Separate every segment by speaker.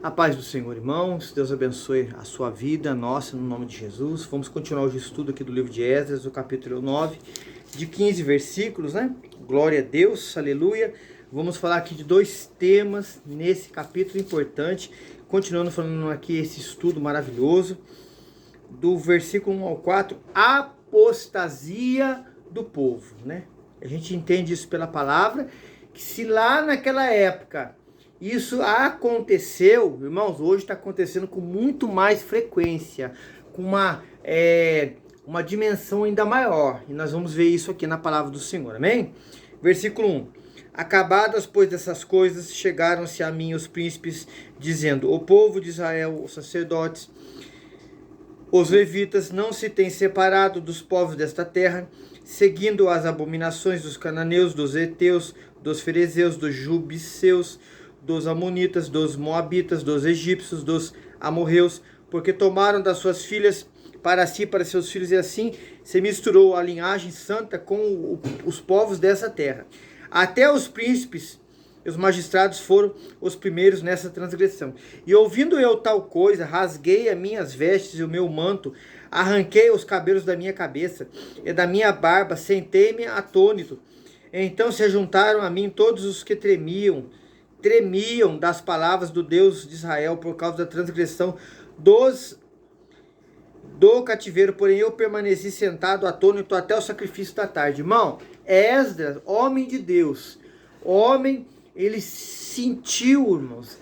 Speaker 1: A paz do Senhor, irmãos. Deus abençoe a sua vida, a nossa, no nome de Jesus. Vamos continuar o estudo aqui do livro de Esdras, o capítulo 9, de 15 versículos, né? Glória a Deus, aleluia. Vamos falar aqui de dois temas nesse capítulo importante. Continuando falando aqui esse estudo maravilhoso, do versículo 1 ao 4, apostasia do povo, né? A gente entende isso pela palavra, que se lá naquela época isso aconteceu, irmãos, hoje está acontecendo com muito mais frequência, com uma dimensão ainda maior. E nós vamos ver isso aqui na palavra do Senhor, amém? Versículo 1. Acabadas, pois, dessas coisas, chegaram-se a mim os príncipes, dizendo: o povo de Israel, os sacerdotes, os levitas, não se têm separado dos povos desta terra, seguindo as abominações dos cananeus, dos heteus, dos ferezeus, dos jubiceus, dos amonitas, dos moabitas, dos egípcios, dos amorreus, porque tomaram das suas filhas para si, para seus filhos, e assim se misturou a linhagem santa com os povos dessa terra. Até os príncipes e os magistrados foram os primeiros nessa transgressão. E ouvindo eu tal coisa, rasguei as minhas vestes e o meu manto, arranquei os cabelos da minha cabeça e da minha barba, sentei-me atônito. Então se juntaram a mim todos os que tremiam das palavras do Deus de Israel por causa da transgressão do cativeiro, porém eu permaneci sentado atônito até o sacrifício da tarde. Irmão, Esdras, homem de Deus, ele sentiu, irmãos,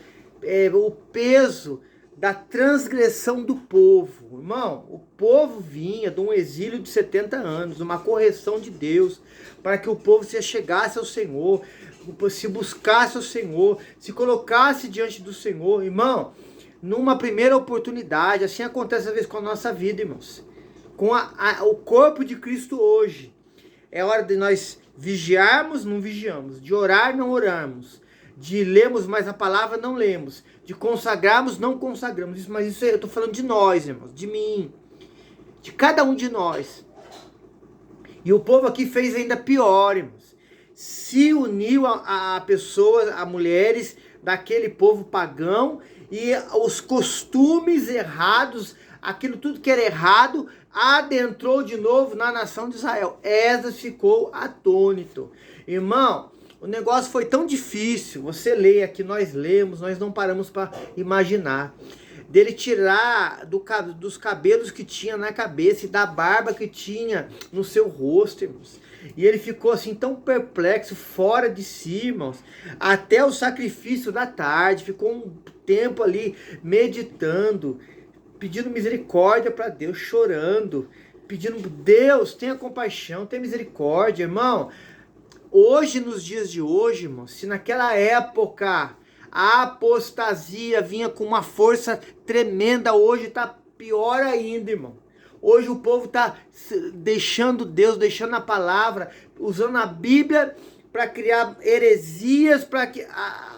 Speaker 1: o peso da transgressão do povo. Irmão, o povo vinha de um exílio de 70 anos, uma correção de Deus, para que o povo se chegasse ao Senhor, se buscasse ao Senhor, se colocasse diante do Senhor. Irmão, numa primeira oportunidade, assim acontece às vezes com a nossa vida, irmãos, com o corpo de Cristo hoje. É hora de nós vigiarmos, não vigiamos, de orar, não orarmos, de lermos mais a palavra, não lemos, de consagrarmos, não consagramos. Mas isso eu estou falando de nós, irmãos, de mim, de cada um de nós. E o povo aqui fez ainda pior, irmãos. Se uniu a pessoas, a mulheres daquele povo pagão, e os costumes errados, aquilo tudo que era errado, adentrou de novo na nação de Israel. Esdras ficou atônito. Irmão, o negócio foi tão difícil. Você lê aqui, nós lemos, nós não paramos para imaginar. Dele tirar dos cabelos que tinha na cabeça e da barba que tinha no seu rosto, irmãos. E ele ficou assim tão perplexo, fora de si, irmãos, até o sacrifício da tarde. Ficou um tempo ali meditando, pedindo misericórdia para Deus, chorando, pedindo: Deus, tenha compaixão, tenha misericórdia, irmão. Hoje, nos dias de hoje, irmão, se naquela época a apostasia vinha com uma força tremenda, hoje está pior ainda, irmão. Hoje o povo está deixando Deus, deixando a palavra, usando a Bíblia para criar heresias, para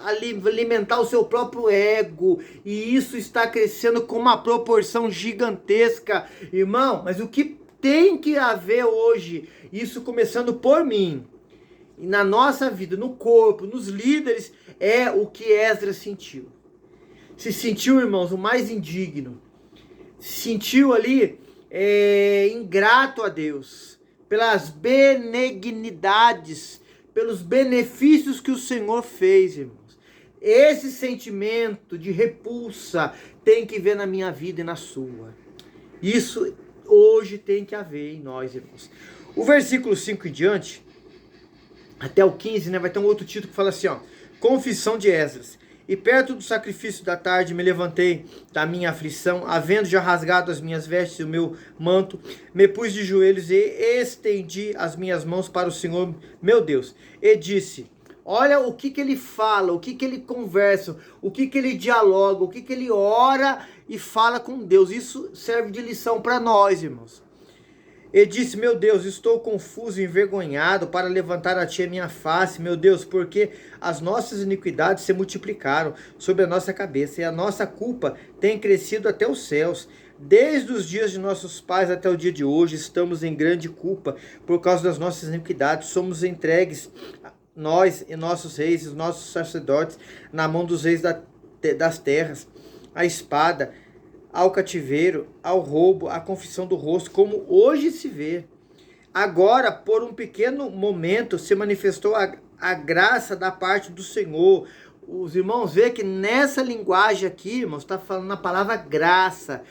Speaker 1: alimentar o seu próprio ego. E isso está crescendo com uma proporção gigantesca, irmão. Mas o que tem que haver hoje, isso começando por mim, e na nossa vida, no corpo, nos líderes, é o que Esdras sentiu. Se sentiu, irmãos, o mais indigno. Se sentiu ali ingrato a Deus, pelas benignidades, pelos benefícios que o Senhor fez, irmãos. Esse sentimento de repulsa tem que ver na minha vida e na sua. Isso hoje tem que haver em nós, irmãos. O versículo 5 em diante, até o 15, né, vai ter um outro título que fala assim, ó: Confissão de Esdras. E perto do sacrifício da tarde me levantei da minha aflição, havendo já rasgado as minhas vestes e o meu manto, me pus de joelhos e estendi as minhas mãos para o Senhor meu Deus. E disse: olha o que ele fala, o que ele conversa, o que ele dialoga, o que ele ora e fala com Deus. Isso serve de lição para nós, irmãos. E disse: meu Deus, estou confuso e envergonhado para levantar a ti a minha face, meu Deus, porque as nossas iniquidades se multiplicaram sobre a nossa cabeça, e a nossa culpa tem crescido até os céus. Desde os dias de nossos pais até o dia de hoje, estamos em grande culpa por causa das nossas iniquidades. Somos entregues, nós e nossos reis, os nossos sacerdotes, na mão dos reis das terras. à espada, ao cativeiro, ao roubo, à confissão do rosto, como hoje se vê. Agora, por um pequeno momento, se manifestou a graça da parte do Senhor. Os irmãos veem que nessa linguagem aqui, irmãos, está falando a palavra graça.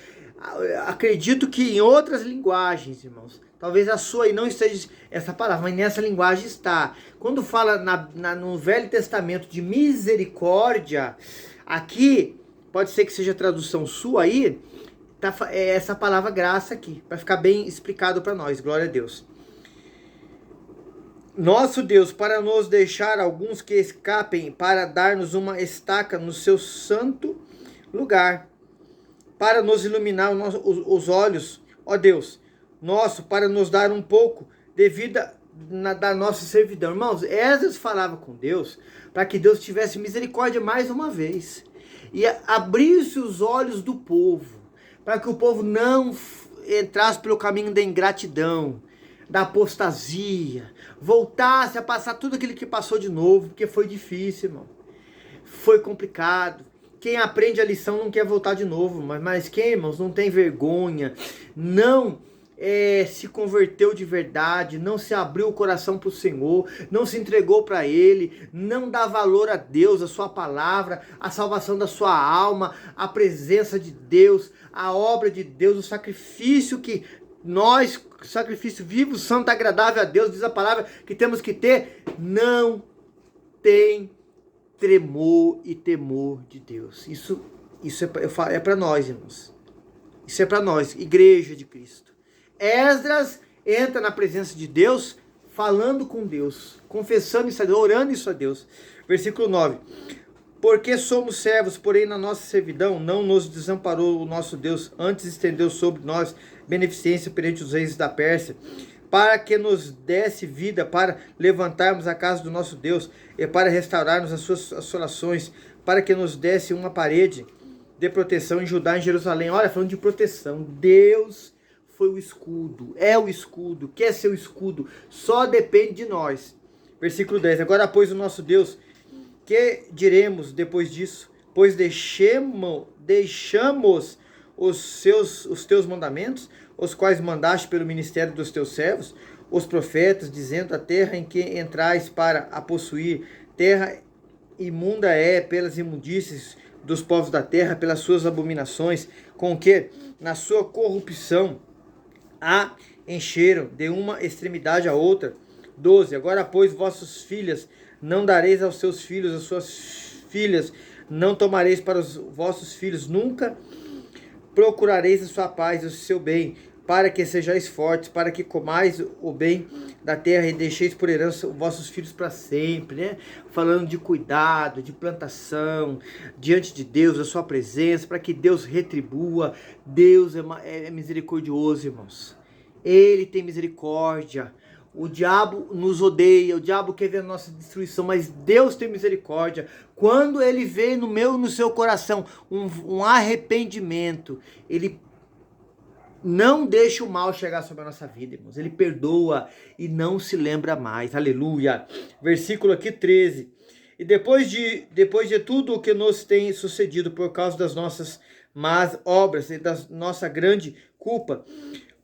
Speaker 1: Acredito que em outras linguagens, irmãos, talvez a sua aí não esteja essa palavra, mas nessa linguagem está. Quando fala no Velho Testamento de misericórdia, aqui, pode ser que seja a tradução sua aí, tá, é essa palavra graça aqui, para ficar bem explicado para nós, glória a Deus. Nosso Deus, para nos deixar alguns que escapem, para dar-nos uma estaca no seu santo lugar, para nos iluminar os olhos, ó Deus, nosso, para nos dar um pouco de vida da nossa servidão. Irmãos, Esdras falava com Deus para que Deus tivesse misericórdia mais uma vez e abrisse os olhos do povo, para que o povo não entrasse pelo caminho da ingratidão, da apostasia, voltasse a passar tudo aquilo que passou de novo, porque foi difícil, irmão. Foi complicado. Quem aprende a lição não quer voltar de novo, mas quem, irmãos, não tem vergonha, não se converteu de verdade, não se abriu o coração para o Senhor, não se entregou para Ele, não dá valor a Deus, a sua palavra, a salvação da sua alma, a presença de Deus, a obra de Deus, o sacrifício que nós, sacrifício vivo, santo, agradável a Deus, diz a palavra que temos que ter, não tem tremor e temor de Deus. Isso é para nós, irmãos. Isso é para nós, igreja de Cristo. Esdras entra na presença de Deus, falando com Deus, confessando isso a Deus, orando isso a Deus. Versículo 9. Porque somos servos, porém na nossa servidão não nos desamparou o nosso Deus, antes estendeu sobre nós beneficência perante os reis da Pérsia, para que nos desse vida, para levantarmos a casa do nosso Deus, e para restaurarmos as suas assolações, para que nos desse uma parede de proteção em Judá e em Jerusalém. Olha, falando de proteção, Deus foi o escudo, é o escudo, quer ser o escudo, só depende de nós. Versículo 10, agora pois o nosso Deus, que diremos depois disso? Pois deixamos os teus mandamentos, os quais mandaste pelo ministério dos teus servos, os profetas, dizendo: a terra em que entrais para a possuir, terra imunda é pelas imundícies dos povos da terra, pelas suas abominações, com que na sua corrupção a encheram de uma extremidade à outra. 12. Agora, pois, vossas filhas não dareis aos seus filhos, as suas filhas não tomareis para os vossos filhos, nunca procurareis a sua paz e o seu bem, para que sejais fortes, para que comais o bem da terra e deixeis por herança os vossos filhos para sempre, né? Falando de cuidado, de plantação, diante de Deus, a sua presença, para que Deus retribua. Deus é misericordioso, irmãos. Ele tem misericórdia. O diabo nos odeia, o diabo quer ver a nossa destruição, mas Deus tem misericórdia. Quando Ele vê no meu e no seu coração um arrependimento, Ele não deixa o mal chegar sobre a nossa vida, irmãos. Ele perdoa e não se lembra mais. Aleluia. Versículo aqui 13. E depois de tudo o que nos tem sucedido por causa das nossas más obras e da nossa grande culpa,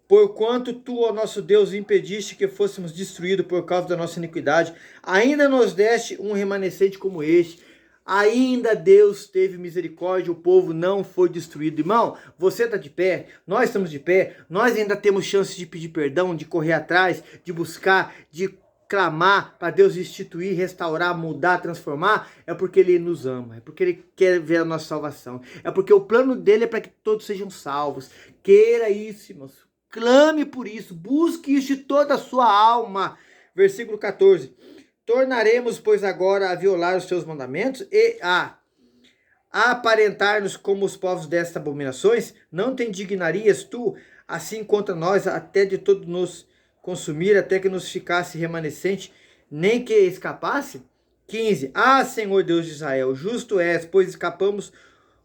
Speaker 1: porquanto tu, ó nosso Deus, impediste que fôssemos destruídos por causa da nossa iniquidade, ainda nos deste um remanescente como este. Ainda Deus teve misericórdia, o povo não foi destruído. Irmão, você está de pé, nós estamos de pé, nós ainda temos chance de pedir perdão, de correr atrás, de buscar, de clamar para Deus instituir, restaurar, mudar, transformar. É porque Ele nos ama, é porque Ele quer ver a nossa salvação, é porque o plano dele é para que todos sejam salvos. Queira isso, irmãos. Clame por isso, busque isso de toda a sua alma. Versículo 14. Tornaremos, pois, agora a violar os teus mandamentos e a aparentar-nos como os povos destas abominações? Não te indignarias tu, assim contra nós, até de todo nos consumir, até que nos ficasse remanescente, nem que escapasse? 15. Ah, Senhor Deus de Israel, justo és, pois escapamos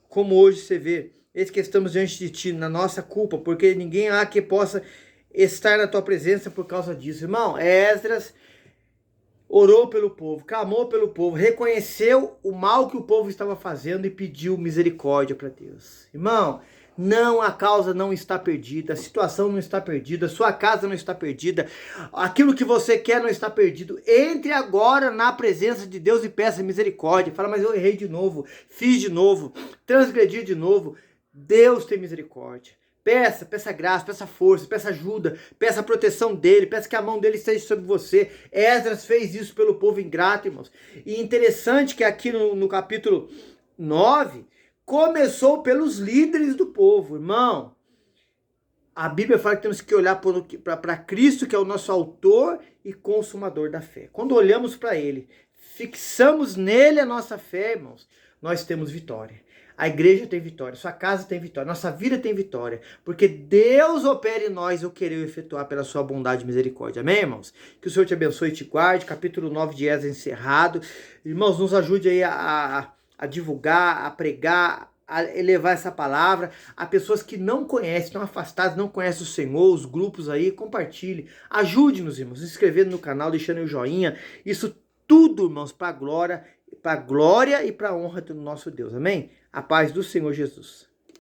Speaker 1: como hoje se vê. Eis que estamos diante de ti, na nossa culpa, porque ninguém há que possa estar na tua presença por causa disso. Irmão, Esdras orou pelo povo, clamou pelo povo, reconheceu o mal que o povo estava fazendo e pediu misericórdia para Deus. Irmão, não, a causa não está perdida, a situação não está perdida, sua casa não está perdida, aquilo que você quer não está perdido. Entre agora na presença de Deus e peça misericórdia. Fala, mas eu errei de novo, fiz de novo, transgredi de novo. Deus tem misericórdia. Peça graça, peça força, peça ajuda, peça a proteção dele, peça que a mão dele esteja sobre você. Esdras fez isso pelo povo ingrato, irmãos. E interessante que aqui no capítulo 9, começou pelos líderes do povo, irmão. A Bíblia fala que temos que olhar para Cristo, que é o nosso autor e consumador da fé. Quando olhamos para ele, fixamos nele a nossa fé, irmãos, nós temos vitória. A igreja tem vitória, sua casa tem vitória, nossa vida tem vitória, porque Deus opera em nós o querer efetuar pela sua bondade e misericórdia. Amém, irmãos? Que o Senhor te abençoe e te guarde. Capítulo 9 de Esdras encerrado. Irmãos, nos ajude aí a divulgar, a pregar, a elevar essa palavra a pessoas que não conhecem, estão afastadas, não conhecem o Senhor, os grupos aí. Compartilhe, ajude-nos, irmãos, se inscrevendo no canal, deixando o joinha. Isso tudo, irmãos, para a glória e para a honra do nosso Deus. Amém? A paz do Senhor Jesus.